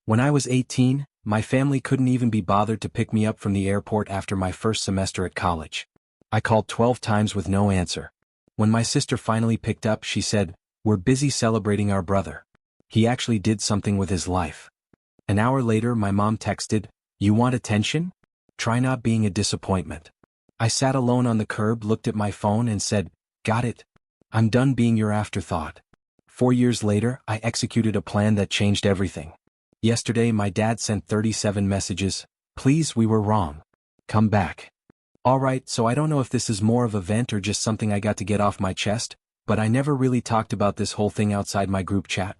When I was 18, my family couldn't even be bothered to pick me up from the airport after my first semester at college. I called 12 times with no answer. When my sister finally picked up, she said, "We're busy celebrating our brother. He actually did something with his life." An hour later, my mom texted, "You want attention? Try not being a disappointment." I sat alone on the curb, looked at my phone and said, "Got it. I'm done being your afterthought." 4 years later, I executed a plan that changed everything. Yesterday, my dad sent 37 messages. "Please, we were wrong. Come back." Alright, so I don't know if this is more of a vent or just something I got to get off my chest, but I never really talked about this whole thing outside my group chat.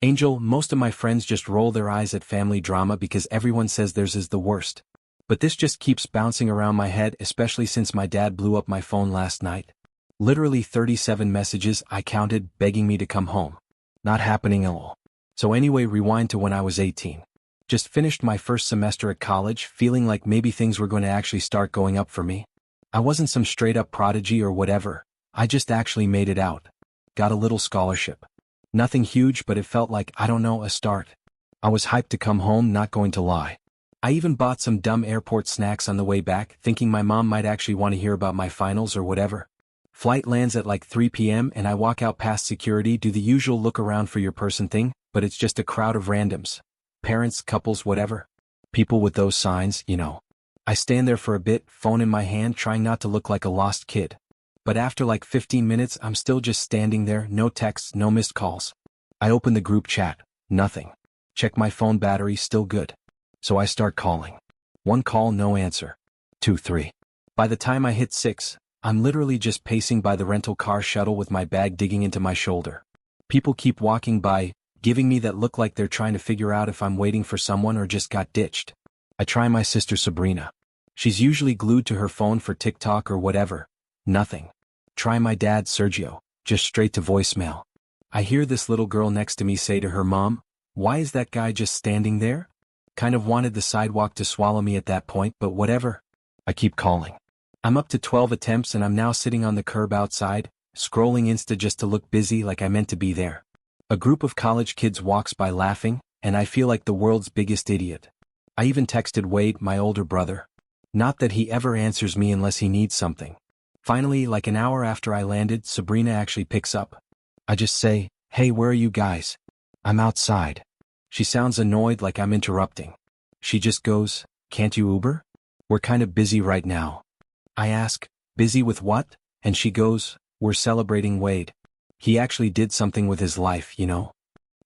Angel, most of my friends just roll their eyes at family drama because everyone says theirs is the worst. But this just keeps bouncing around my head, especially since my dad blew up my phone last night. Literally 37 messages I counted begging me to come home. Not happening at all. So anyway, rewind to when I was 18. Just finished my first semester at college, feeling like maybe things were going to actually start going up for me. I wasn't some straight-up prodigy or whatever. I just actually made it out. Got a little scholarship. Nothing huge, but it felt like, I don't know, a start. I was hyped to come home, not going to lie. I even bought some dumb airport snacks on the way back, thinking my mom might actually want to hear about my finals or whatever. Flight lands at like 3 p.m. and I walk out past security, do the usual look around for your person thing, but it's just a crowd of randoms. Parents, couples, whatever. People with those signs, you know. I stand there for a bit, phone in my hand, trying not to look like a lost kid. But after like 15 minutes, I'm still just standing there, no texts, no missed calls. I open the group chat, nothing. Check my phone battery, still good. So I start calling. 1 call, no answer. 2, 3. By the time I hit 6, I'm literally just pacing by the rental car shuttle with my bag digging into my shoulder. People keep walking by, giving me that look like they're trying to figure out if I'm waiting for someone or just got ditched. I try my sister Sabrina. She's usually glued to her phone for TikTok or whatever. Nothing. Try my dad Sergio, just straight to voicemail. I hear this little girl next to me say to her mom, "Why is that guy just standing there?" Kind of wanted the sidewalk to swallow me at that point, but whatever. I keep calling. I'm up to 12 attempts and I'm now sitting on the curb outside, scrolling Insta just to look busy like I meant to be there. A group of college kids walks by laughing, and I feel like the world's biggest idiot. I even texted Wade, my older brother. Not that he ever answers me unless he needs something. Finally, like an hour after I landed, Sabrina actually picks up. I just say, "Hey, where are you guys?" "I'm outside." She sounds annoyed like I'm interrupting. She just goes, "Can't you Uber? We're kind of busy right now." I ask, "Busy with what?" And she goes, "We're celebrating Wade. He actually did something with his life, you know?"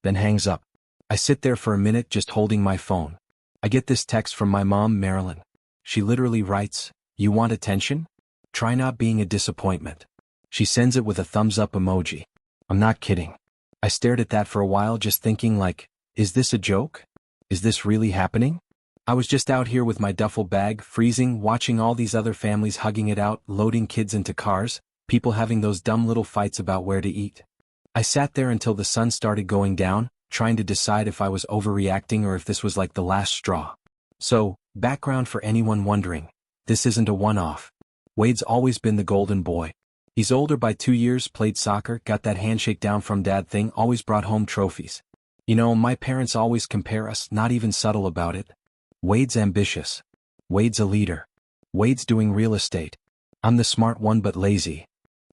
Then hangs up. I sit there for a minute just holding my phone. I get this text from my mom, Marilyn. She literally writes, "You want attention? Try not being a disappointment." She sends it with a thumbs up emoji. I'm not kidding. I stared at that for a while just thinking like, is this a joke? Is this really happening? I was just out here with my duffel bag, freezing, watching all these other families hugging it out, loading kids into cars, people having those dumb little fights about where to eat. I sat there until the sun started going down, trying to decide if I was overreacting or if this was like the last straw. So, background for anyone wondering. This isn't a one-off. Wade's always been the golden boy. He's older by 2 years, played soccer, got that handshake down from dad thing, always brought home trophies. You know, my parents always compare us, not even subtle about it. Wade's ambitious. Wade's a leader. Wade's doing real estate. I'm the smart one but lazy.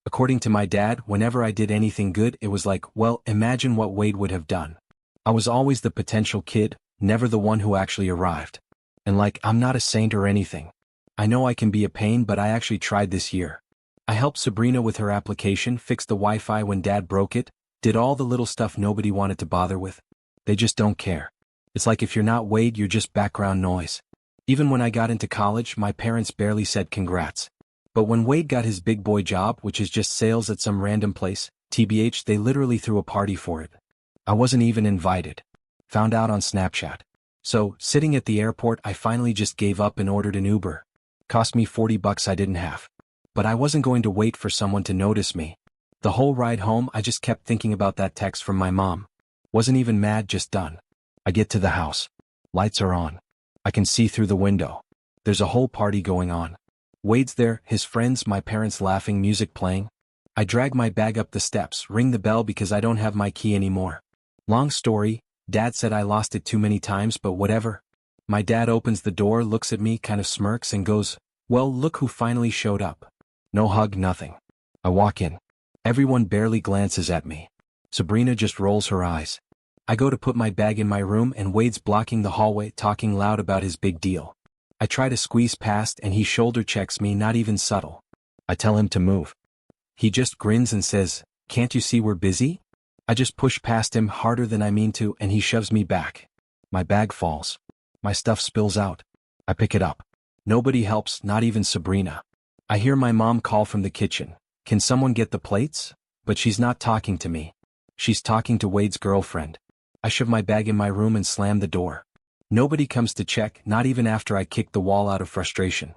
According to my dad, whenever I did anything good, it was like, well, imagine what Wade would have done. I was always the potential kid, never the one who actually arrived. And like, I'm not a saint or anything. I know I can be a pain, but I actually tried this year. I helped Sabrina with her application, fixed the Wi-Fi when dad broke it, did all the little stuff nobody wanted to bother with. They just don't care. It's like if you're not Wade, you're just background noise. Even when I got into college, my parents barely said congrats. But when Wade got his big boy job, which is just sales at some random place, TBH, they literally threw a party for it. I wasn't even invited. Found out on Snapchat. So, sitting at the airport, I finally just gave up and ordered an Uber. Cost me $40 I didn't have. But I wasn't going to wait for someone to notice me. The whole ride home, I just kept thinking about that text from my mom. Wasn't even mad, just done. I get to the house. Lights are on. I can see through the window. There's a whole party going on. Wade's there, his friends, my parents laughing, music playing. I drag my bag up the steps, ring the bell because I don't have my key anymore. Long story, Dad said I lost it too many times, but whatever. My dad opens the door, looks at me, kind of smirks and goes, well, look who finally showed up. No hug, nothing. I walk in. Everyone barely glances at me. Sabrina just rolls her eyes. I go to put my bag in my room and Wade's blocking the hallway, talking loud about his big deal. I try to squeeze past and he shoulder checks me, not even subtle. I tell him to move. He just grins and says, can't you see we're busy? I just push past him harder than I mean to and he shoves me back. My bag falls. My stuff spills out. I pick it up. Nobody helps, not even Sabrina. I hear my mom call from the kitchen. Can someone get the plates? But she's not talking to me. She's talking to Wade's girlfriend. I shove my bag in my room and slam the door. Nobody comes to check, not even after I kick the wall out of frustration.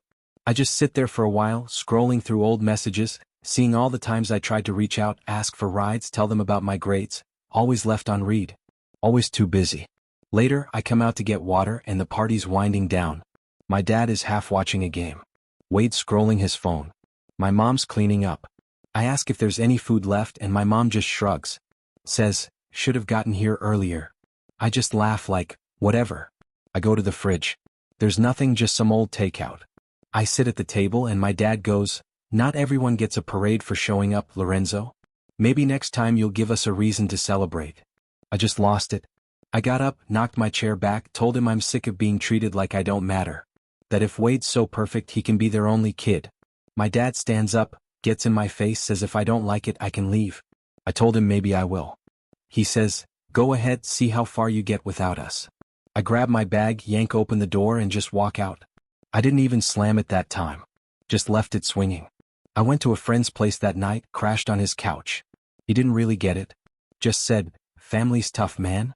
I just sit there for a while, scrolling through old messages, seeing all the times I tried to reach out, ask for rides, tell them about my grades, always left on read. Always too busy. Later, I come out to get water and the party's winding down. My dad is half watching a game. Wade's scrolling his phone. My mom's cleaning up. I ask if there's any food left and my mom just shrugs. Says, should have gotten here earlier. I just laugh like, whatever. I go to the fridge. There's nothing, just some old takeout. I sit at the table and my dad goes, not everyone gets a parade for showing up, Lorenzo. Maybe next time you'll give us a reason to celebrate. I just lost it. I got up, knocked my chair back, told him I'm sick of being treated like I don't matter. That if Wade's so perfect he can be their only kid. My dad stands up, gets in my face, says if I don't like it I can leave. I told him maybe I will. He says, go ahead, see how far you get without us. I grab my bag, yank open the door and just walk out. I didn't even slam it that time. Just left it swinging. I went to a friend's place that night, crashed on his couch. He didn't really get it. Just said, family's tough, man.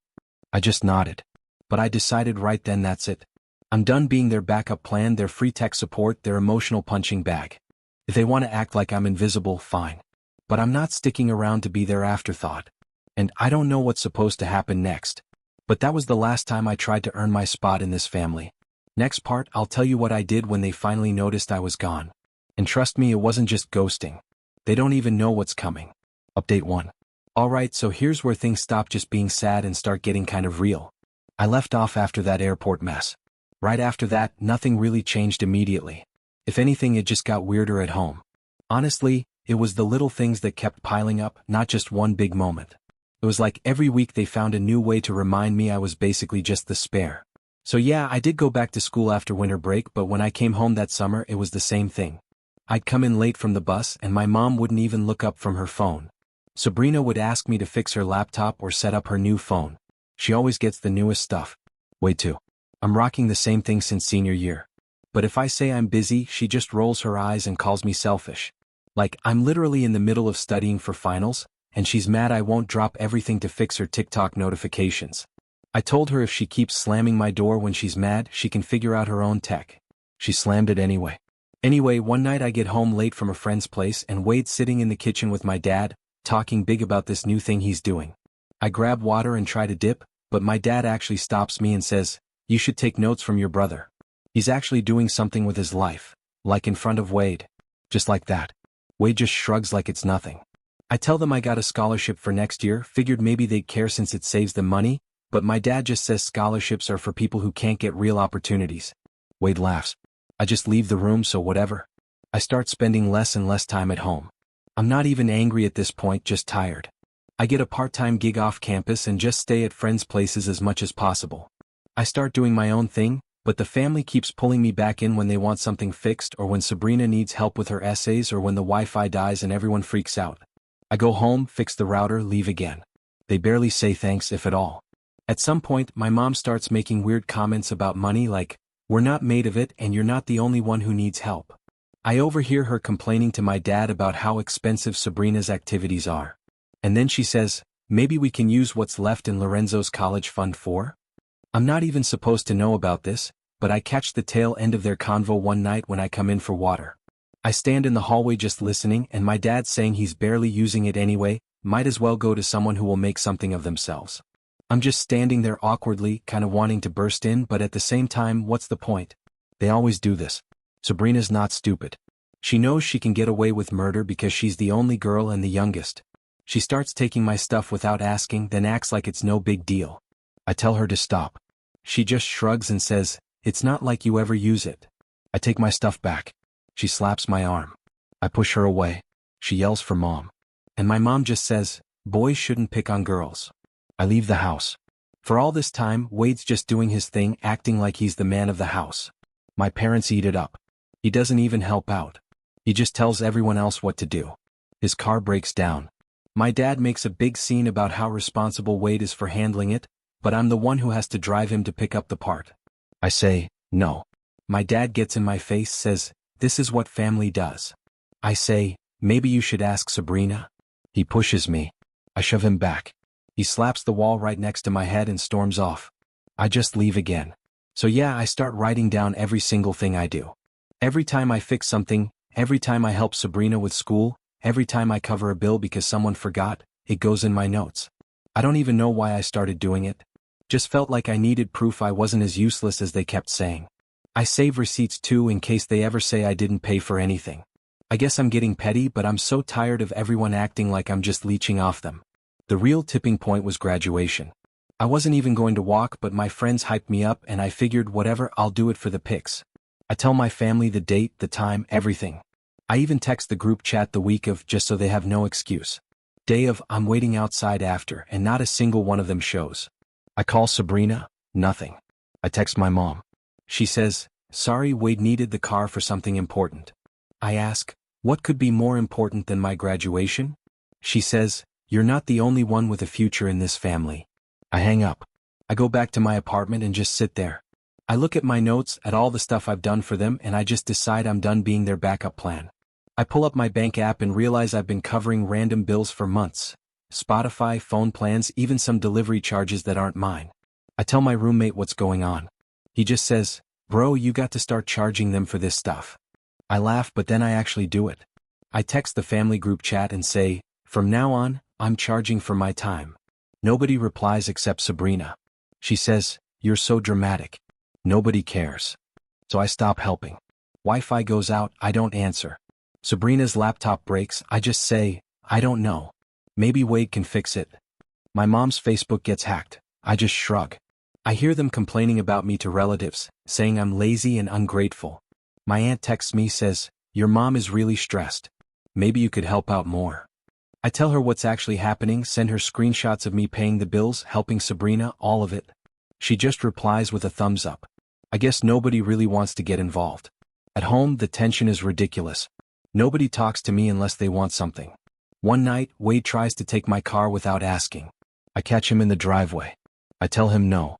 I just nodded. But I decided right then that's it. I'm done being their backup plan, their free tech support, their emotional punching bag. If they want to act like I'm invisible, fine. But I'm not sticking around to be their afterthought. And I don't know what's supposed to happen next. But that was the last time I tried to earn my spot in this family. Next part, I'll tell you what I did when they finally noticed I was gone. And trust me, it wasn't just ghosting. They don't even know what's coming. Update 1. Alright, so here's where things stop just being sad and start getting kind of real. I left off after that airport mess. Right after that, nothing really changed immediately. If anything, it just got weirder at home. Honestly, it was the little things that kept piling up, not just one big moment. It was like every week they found a new way to remind me I was basically just the spare. So yeah, I did go back to school after winter break, but when I came home that summer it was the same thing. I'd come in late from the bus and my mom wouldn't even look up from her phone. Sabrina would ask me to fix her laptop or set up her new phone. She always gets the newest stuff. Wait too. I'm rocking the same thing since senior year. But if I say I'm busy, she just rolls her eyes and calls me selfish. Like, I'm literally in the middle of studying for finals, and she's mad I won't drop everything to fix her TikTok notifications. I told her if she keeps slamming my door when she's mad, she can figure out her own tech. She slammed it anyway. Anyway, one night I get home late from a friend's place and Wade's sitting in the kitchen with my dad, talking big about this new thing he's doing. I grab water and try to dip, but my dad actually stops me and says, you should take notes from your brother. He's actually doing something with his life, like in front of Wade. Just like that. Wade just shrugs like it's nothing. I tell them I got a scholarship for next year, figured maybe they'd care since it saves them money, but my dad just says scholarships are for people who can't get real opportunities. Wade laughs. I just leave the room, so whatever. I start spending less and less time at home. I'm not even angry at this point, just tired. I get a part-time gig off campus and just stay at friends' places as much as possible. I start doing my own thing, but the family keeps pulling me back in when they want something fixed or when Sabrina needs help with her essays or when the Wi-Fi dies and everyone freaks out. I go home, fix the router, leave again. They barely say thanks, if at all. At some point, my mom starts making weird comments about money like, we're not made of it and you're not the only one who needs help. I overhear her complaining to my dad about how expensive Sabrina's activities are. And then she says, maybe we can use what's left in Lorenzo's college fund for? I'm not even supposed to know about this, but I catch the tail end of their convo one night when I come in for water. I stand in the hallway just listening and my dad's saying he's barely using it anyway, might as well go to someone who will make something of themselves. I'm just standing there awkwardly, kind of wanting to burst in, but at the same time, what's the point? They always do this. Sabrina's not stupid. She knows she can get away with murder because she's the only girl and the youngest. She starts taking my stuff without asking, then acts like it's no big deal. I tell her to stop. She just shrugs and says, "It's not like you ever use it." I take my stuff back. She slaps my arm. I push her away. She yells for mom. And my mom just says, "Boys shouldn't pick on girls." I leave the house. For all this time, Wade's just doing his thing, acting like he's the man of the house. My parents eat it up. He doesn't even help out. He just tells everyone else what to do. His car breaks down. My dad makes a big scene about how responsible Wade is for handling it, but I'm the one who has to drive him to pick up the part. I say, "No." My dad gets in my face, says, "This is what family does." I say, "Maybe you should ask Sabrina." He pushes me. I shove him back. He slaps the wall right next to my head and storms off. I just leave again. So yeah, I start writing down every single thing I do. Every time I fix something, every time I help Sabrina with school, every time I cover a bill because someone forgot, it goes in my notes. I don't even know why I started doing it. Just felt like I needed proof I wasn't as useless as they kept saying. I save receipts too in case they ever say I didn't pay for anything. I guess I'm getting petty, but I'm so tired of everyone acting like I'm just leeching off them. The real tipping point was graduation. I wasn't even going to walk, but my friends hyped me up and I figured whatever, I'll do it for the pics. I tell my family the date, the time, everything. I even text the group chat the week of just so they have no excuse. Day of, I'm waiting outside after and not a single one of them shows. I call Sabrina, nothing. I text my mom. She says, "Sorry, Wade needed the car for something important." I ask, "What could be more important than my graduation?" She says, "You're not the only one with a future in this family." I hang up. I go back to my apartment and just sit there. I look at my notes, at all the stuff I've done for them, and I just decide I'm done being their backup plan. I pull up my bank app and realize I've been covering random bills for months. Spotify, phone plans, even some delivery charges that aren't mine. I tell my roommate what's going on. He just says, "Bro, you got to start charging them for this stuff." I laugh, but then I actually do it. I text the family group chat and say, "From now on, I'm charging for my time." Nobody replies except Sabrina. She says, "You're so dramatic." Nobody cares. So I stop helping. Wi-Fi goes out, I don't answer. Sabrina's laptop breaks, I just say, "I don't know. Maybe Wade can fix it." My mom's Facebook gets hacked. I just shrug. I hear them complaining about me to relatives, saying I'm lazy and ungrateful. My aunt texts me, says, "Your mom is really stressed. Maybe you could help out more." I tell her what's actually happening, send her screenshots of me paying the bills, helping Sabrina, all of it. She just replies with a thumbs up. I guess nobody really wants to get involved. At home, the tension is ridiculous. Nobody talks to me unless they want something. One night, Wade tries to take my car without asking. I catch him in the driveway. I tell him no.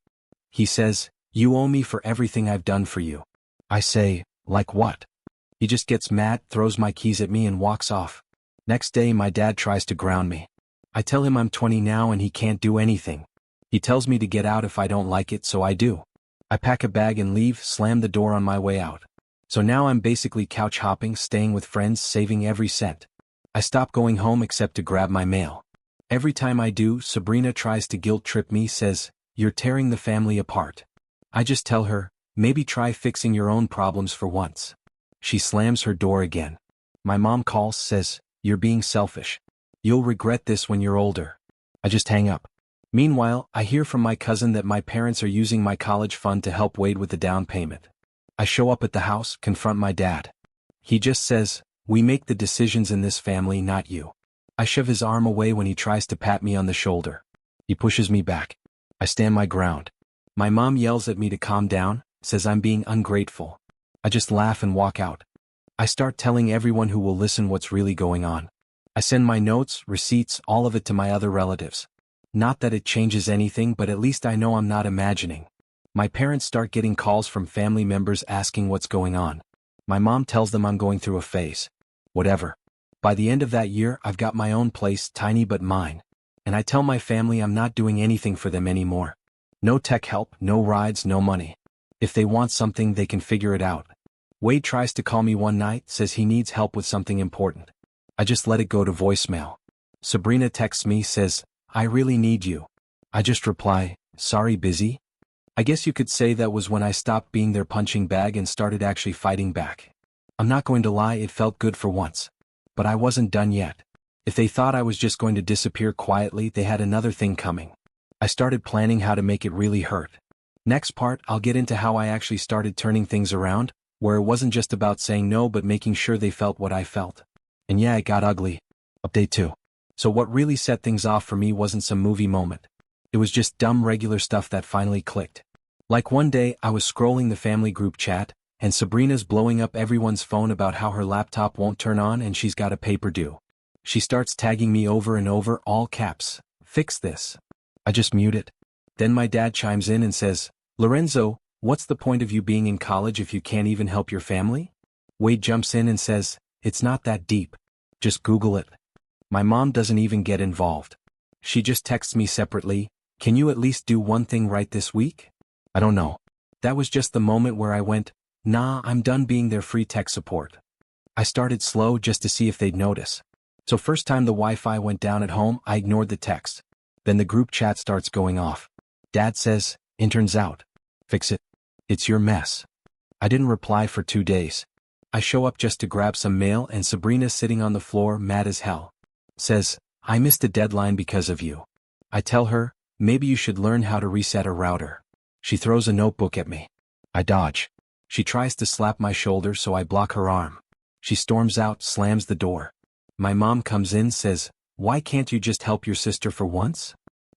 He says, "You owe me for everything I've done for you." I say, "Like what?" He just gets mad, throws my keys at me and walks off. Next day, my dad tries to ground me. I tell him I'm 20 now and he can't do anything. He tells me to get out if I don't like it, so I do. I pack a bag and leave, slam the door on my way out. So now I'm basically couch hopping, staying with friends, saving every cent. I stop going home except to grab my mail. Every time I do, Sabrina tries to guilt trip me, says, "You're tearing the family apart." I just tell her, "Maybe try fixing your own problems for once." She slams her door again. My mom calls, says, "You're being selfish. You'll regret this when you're older." I just hang up. Meanwhile, I hear from my cousin that my parents are using my college fund to help Wade with the down payment. I show up at the house, confront my dad. He just says, "We make the decisions in this family, not you." I shove his arm away when he tries to pat me on the shoulder. He pushes me back. I stand my ground. My mom yells at me to calm down, says I'm being ungrateful. I just laugh and walk out. I start telling everyone who will listen what's really going on. I send my notes, receipts, all of it to my other relatives. Not that it changes anything, but at least I know I'm not imagining. My parents start getting calls from family members asking what's going on. My mom tells them I'm going through a phase. Whatever. By the end of that year, I've got my own place, tiny but mine. And I tell my family I'm not doing anything for them anymore. No tech help, no rides, no money. If they want something, they can figure it out. Wade tries to call me one night, says he needs help with something important. I just let it go to voicemail. Sabrina texts me, says, "I really need you." I just reply, "Sorry, busy." I guess you could say that was when I stopped being their punching bag and started actually fighting back. I'm not going to lie, it felt good for once. But I wasn't done yet. If they thought I was just going to disappear quietly, they had another thing coming. I started planning how to make it really hurt. Next part, I'll get into how I actually started turning things around, where it wasn't just about saying no but making sure they felt what I felt. And yeah, it got ugly. Update 2. So what really set things off for me wasn't some movie moment. It was just dumb regular stuff that finally clicked. Like one day, I was scrolling the family group chat, and Sabrina's blowing up everyone's phone about how her laptop won't turn on and she's got a paper due. She starts tagging me over and over, all caps, "Fix this." I just mute it. Then my dad chimes in and says, "Lorenzo, what's the point of you being in college if you can't even help your family?" Wade jumps in and says, "It's not that deep. Just Google it." My mom doesn't even get involved. She just texts me separately, "Can you at least do one thing right this week?" I don't know. That was just the moment where I went, nah, I'm done being their free tech support. I started slow just to see if they'd notice. So first time the Wi-Fi went down at home, I ignored the text. Then the group chat starts going off. Dad says, "Intern's out. Fix it. It's your mess." I didn't reply for 2 days. I show up just to grab some mail and Sabrina's sitting on the floor mad as hell. Says, "I missed a deadline because of you." I tell her, "Maybe you should learn how to reset a router." She throws a notebook at me. I dodge. She tries to slap my shoulder so I block her arm. She storms out, slams the door. My mom comes in, says, "Why can't you just help your sister for once?"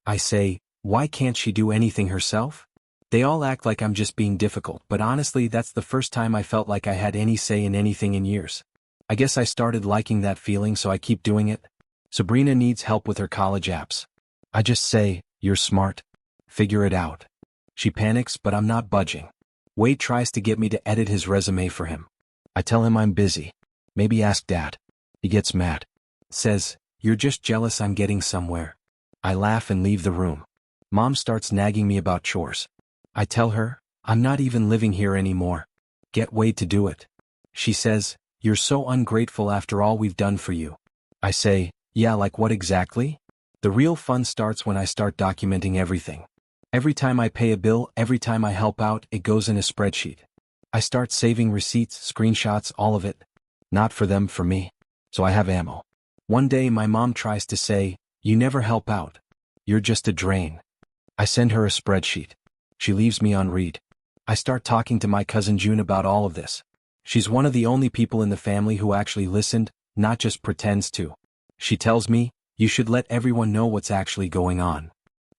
I say, "Why can't she do anything herself?" They all act like I'm just being difficult, but honestly that's the first time I felt like I had any say in anything in years. I guess I started liking that feeling so I keep doing it. Sabrina needs help with her college apps. I just say, "You're smart. Figure it out." She panics, but I'm not budging. Wade tries to get me to edit his resume for him. I tell him I'm busy. Maybe ask Dad. He gets mad. Says, "You're just jealous I'm getting somewhere." I laugh and leave the room. Mom starts nagging me about chores. I tell her, "I'm not even living here anymore. Get Wade to do it." She says, "You're so ungrateful after all we've done for you." I say, "Yeah, like what exactly?" The real fun starts when I start documenting everything. Every time I pay a bill, every time I help out, it goes in a spreadsheet. I start saving receipts, screenshots, all of it. Not for them, for me. So I have ammo. One day my mom tries to say, "You never help out. You're just a drain." I send her a spreadsheet. She leaves me on read. I start talking to my cousin June about all of this. She's one of the only people in the family who actually listened, not just pretends to. She tells me, "You should let everyone know what's actually going on."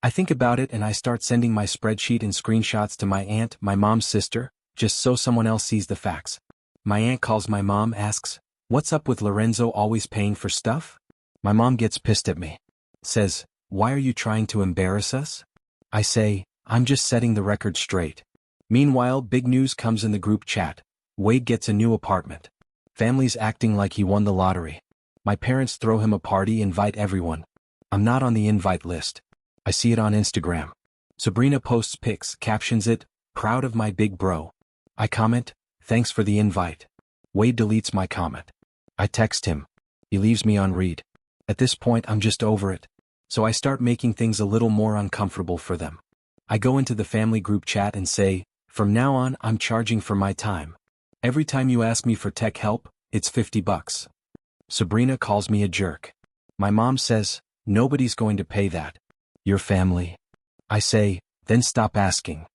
I think about it and I start sending my spreadsheet and screenshots to my aunt, my mom's sister, just so someone else sees the facts. My aunt calls my mom, asks, "What's up with Lorenzo always paying for stuff?" My mom gets pissed at me. Says, "Why are you trying to embarrass us?" I say, "I'm just setting the record straight." Meanwhile, big news comes in the group chat. Wade gets a new apartment. Family's acting like he won the lottery. My parents throw him a party, invite everyone. I'm not on the invite list. I see it on Instagram. Sabrina posts pics, captions it, "Proud of my big bro." I comment, "Thanks for the invite." Wade deletes my comment. I text him. He leaves me on read. At this point I'm just over it. So I start making things a little more uncomfortable for them. I go into the family group chat and say, "From now on I'm charging for my time. Every time you ask me for tech help, it's $50. Sabrina calls me a jerk. My mom says, "Nobody's going to pay that. Your family." I say, "Then stop asking."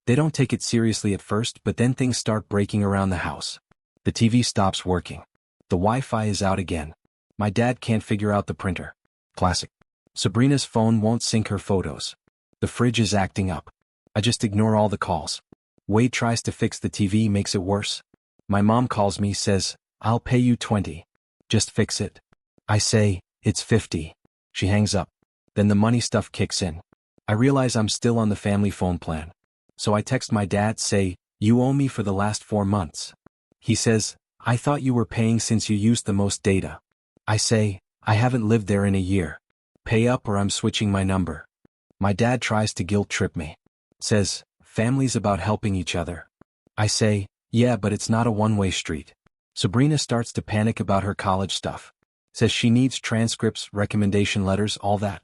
They don't take it seriously at first, but then things start breaking around the house. The TV stops working. The Wi-Fi is out again. My dad can't figure out the printer. Classic. Sabrina's phone won't sync her photos. The fridge is acting up. I just ignore all the calls. Wade tries to fix the TV, makes it worse. My mom calls me, says, "I'll pay you 20. Just fix it." I say, "It's 50. She hangs up. Then the money stuff kicks in. I realize I'm still on the family phone plan. So I text my dad, say, "You owe me for the last 4 months. He says, "I thought you were paying since you used the most data." I say, "I haven't lived there in a year. Pay up or I'm switching my number." My dad tries to guilt trip me. Says, "Family's about helping each other." I say, "Yeah, but it's not a one-way street." Sabrina starts to panic about her college stuff. Says she needs transcripts, recommendation letters, all that.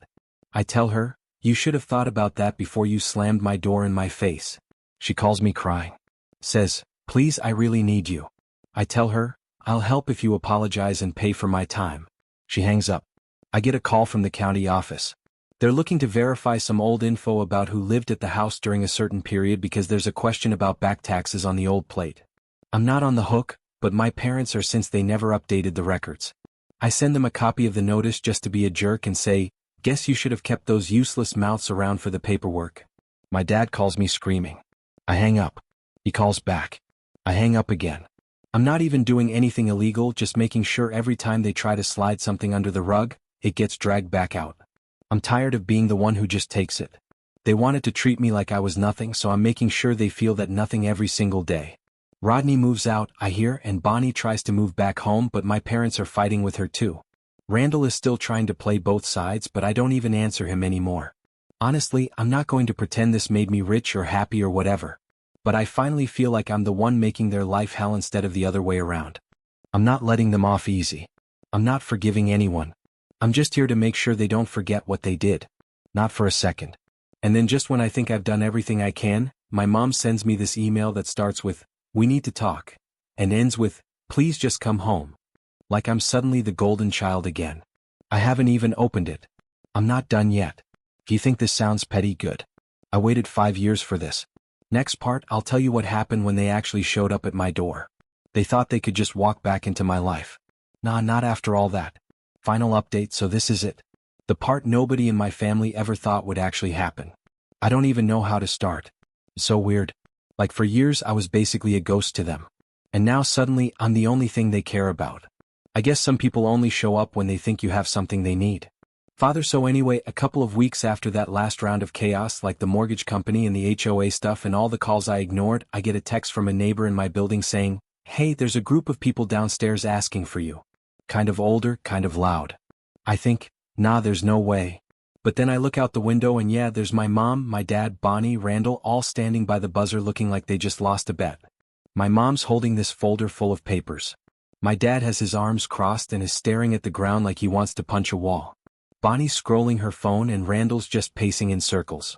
I tell her, "You should have thought about that before you slammed my door in my face." She calls me crying. Says, "Please, I really need you." I tell her, "I'll help if you apologize and pay for my time." She hangs up. I get a call from the county office. They're looking to verify some old info about who lived at the house during a certain period because there's a question about back taxes on the old plate. I'm not on the hook, but my parents are since they never updated the records. I send them a copy of the notice just to be a jerk and say, guess you should have kept those useless mouths around for the paperwork. My dad calls me screaming. I hang up. He calls back. I hang up again. I'm not even doing anything illegal, just making sure every time they try to slide something under the rug, it gets dragged back out. I'm tired of being the one who just takes it. They wanted to treat me like I was nothing, so I'm making sure they feel that nothing every single day. Rodney moves out, I hear, and Bonnie tries to move back home, but my parents are fighting with her too. Randall is still trying to play both sides, but I don't even answer him anymore. Honestly, I'm not going to pretend this made me rich or happy or whatever. But I finally feel like I'm the one making their life hell instead of the other way around. I'm not letting them off easy. I'm not forgiving anyone. I'm just here to make sure they don't forget what they did. Not for a second. And then just when I think I've done everything I can, my mom sends me this email that starts with, "We need to talk," and ends with, "Please just come home." Like I'm suddenly the golden child again. I haven't even opened it. I'm not done yet. If you think this sounds petty, good. I waited 5 years for this. Next part, I'll tell you what happened when they actually showed up at my door. They thought they could just walk back into my life. Nah, not after all that. Final update, so this is it. The part nobody in my family ever thought would actually happen. I don't even know how to start. It's so weird. Like for years I was basically a ghost to them. And now suddenly I'm the only thing they care about. I guess some people only show up when they think you have something they need. Father, so anyway, a couple of weeks after that last round of chaos, like the mortgage company and the HOA stuff and all the calls I ignored, I get a text from a neighbor in my building saying, "Hey, there's a group of people downstairs asking for you." Kind of older, kind of loud. I think, nah, there's no way. But then I look out the window and yeah, there's my mom, my dad, Bonnie, Randall, all standing by the buzzer looking like they just lost a bet. My mom's holding this folder full of papers. My dad has his arms crossed and is staring at the ground like he wants to punch a wall. Bonnie's scrolling her phone and Randall's just pacing in circles.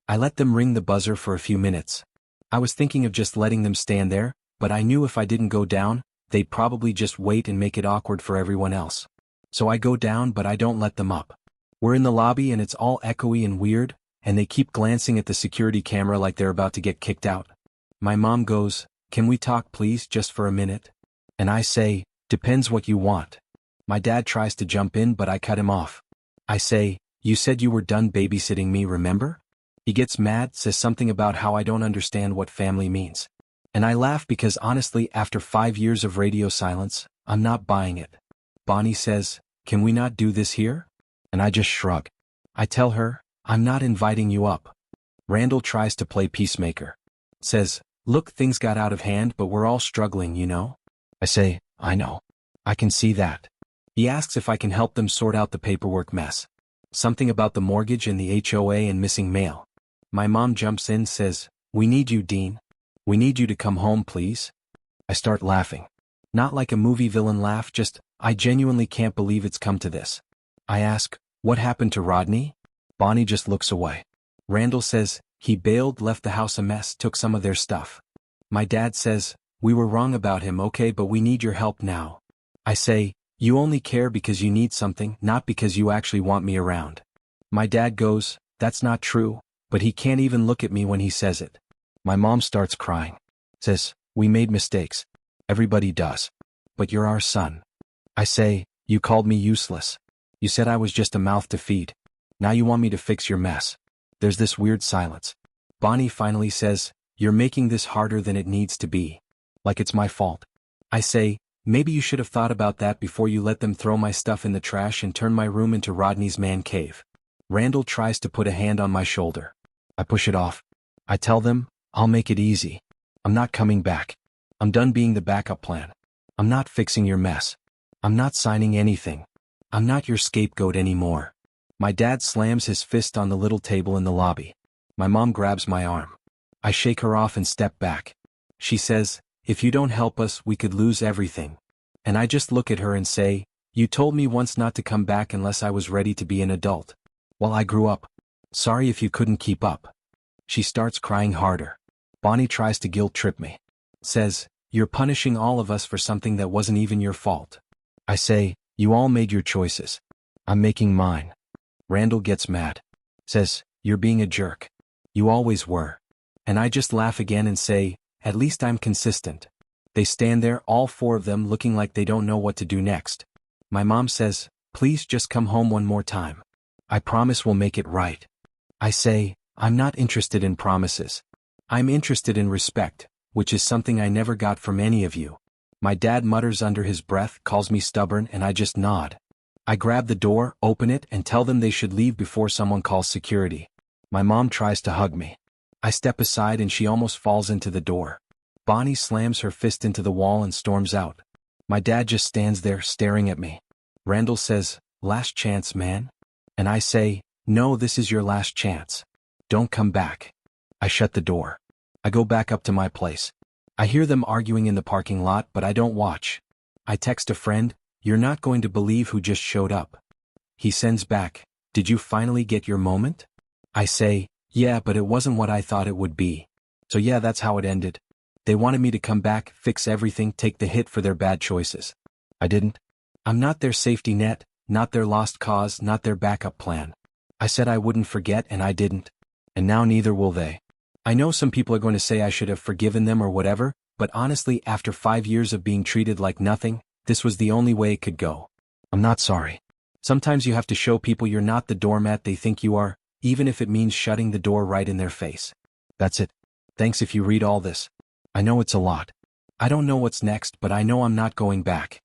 I let them ring the buzzer for a few minutes. I was thinking of just letting them stand there, but I knew if I didn't go down, they'd probably just wait and make it awkward for everyone else. So I go down, but I don't let them up. We're in the lobby and it's all echoey and weird, and they keep glancing at the security camera like they're about to get kicked out. My mom goes, "Can we talk please, just for a minute?" And I say, "Depends what you want." My dad tries to jump in, but I cut him off. I say, "You said you were done babysitting me, remember?" He gets mad, says something about how I don't understand what family means. And I laugh because honestly, after 5 years of radio silence, I'm not buying it. Bonnie says, "Can we not do this here?" And I just shrug. I tell her, "I'm not inviting you up." Randall tries to play peacemaker. Says, "Look, things got out of hand, but we're all struggling, you know?" I say, "I know. I can see that." He asks if I can help them sort out the paperwork mess. Something about the mortgage and the HOA and missing mail. My mom jumps in, says, "We need you, Dean. We need you to come home, please." I start laughing. Not like a movie villain laugh, just, I genuinely can't believe it's come to this. I ask, "What happened to Rodney?" Bonnie just looks away. Randall says, "He bailed, left the house a mess, took some of their stuff." My dad says, "We were wrong about him, okay, but we need your help now." I say, "You only care because you need something, not because you actually want me around." My dad goes, "That's not true," but he can't even look at me when he says it. My mom starts crying. Says, "We made mistakes. Everybody does. But you're our son." I say, "You called me useless. You said I was just a mouth to feed. Now you want me to fix your mess." There's this weird silence. Bonnie finally says, "You're making this harder than it needs to be. Like it's my fault." I say, "Maybe you should have thought about that before you let them throw my stuff in the trash and turn my room into Rodney's man cave." Randall tries to put a hand on my shoulder. I push it off. I tell them, "I'll make it easy. I'm not coming back. I'm done being the backup plan. I'm not fixing your mess. I'm not signing anything. I'm not your scapegoat anymore." My dad slams his fist on the little table in the lobby. My mom grabs my arm. I shake her off and step back. She says, "If you don't help us, we could lose everything." And I just look at her and say, "You told me once not to come back unless I was ready to be an adult. Well, I grew up. Sorry if you couldn't keep up." She starts crying harder. Bonnie tries to guilt trip me. Says, "You're punishing all of us for something that wasn't even your fault." I say, "You all made your choices. I'm making mine." Randall gets mad. says, "You're being a jerk. You always were." And I just laugh again and say, "At least I'm consistent." They stand there, all four of them, looking like they don't know what to do next. My mom says, "Please just come home one more time. I promise we'll make it right." I say, "I'm not interested in promises. I'm interested in respect, which is something I never got from any of you." My dad mutters under his breath, calls me stubborn, and I just nod. I grab the door, open it, and tell them they should leave before someone calls security. My mom tries to hug me. I step aside and she almost falls into the door. Bonnie slams her fist into the wall and storms out. My dad just stands there, staring at me. Randall says, "Last chance, man?" And I say, "No, this is your last chance. Don't come back." I shut the door. I go back up to my place. I hear them arguing in the parking lot, but I don't watch. I text a friend, "You're not going to believe who just showed up." He sends back, "Did you finally get your moment?" I say, "Yeah, but it wasn't what I thought it would be." So yeah, that's how it ended. They wanted me to come back, fix everything, take the hit for their bad choices. I didn't. I'm not their safety net, not their lost cause, not their backup plan. I said I wouldn't forget and I didn't. And now neither will they. I know some people are going to say I should have forgiven them or whatever, but honestly, after 5 years of being treated like nothing, this was the only way it could go. I'm not sorry. Sometimes you have to show people you're not the doormat they think you are, even if it means shutting the door right in their face. That's it. Thanks if you read all this. I know it's a lot. I don't know what's next, but I know I'm not going back.